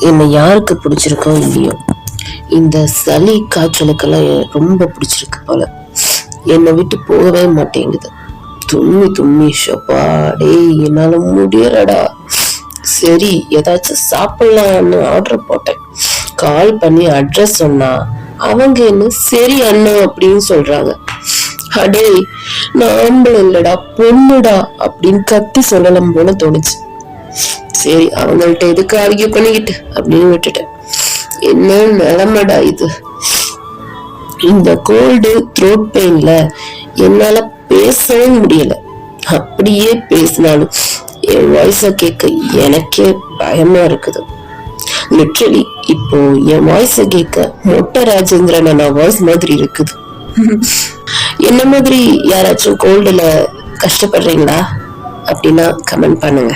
என்னை யாருக்கு பிடிச்சிருக்கோ இல்லையோ, இந்த சளி காய்ச்சலுக்கெல்லாம் ரொம்ப பிடிச்சிருக்கு போல. என்னை விட்டு போகவே மாட்டேங்குது. தும்மி தும்மி ஷப்பாடே என்னால முடியலடா. சரி ஏதாச்சும் சாப்பிடலாம்னு ஆர்டர் போட்டேன். கால் பண்ணி அட்ரஸ் சொன்னா அவங்க என்ன சரி அண்ணா அப்படின்னு சொல்றாங்க. அடே நான் ஆம்பளை இல்லடா பொண்ணுடா அப்படின்னு கத்தி சொல்லலாம் போல தோணுச்சு. சரி அவங்கள்ட்ட எதுக்கு ஆர்கியூ பண்ணிக்கிட்டு அப்படின்னு விட்டுட்டேன். என்ன நிலைமைடா இது. இந்த கோல்டு த்ரோட் பெயின்ல என்னால பேசவே முடியல. அப்படியே பேசினாலும் என் வாய்ஸ கேட்க எனக்கே பயமா இருக்குது. லிட்டரலி இப்போ என் வாய்ஸ கேட்க மொட்டை ராஜேந்திரன் வாய்ஸ் மாதிரி இருக்குது. என்ன மாதிரி யாராச்சும் கோல்டுல கஷ்டப்படுறீங்களா அப்படின்னா கமெண்ட் பண்ணுங்க.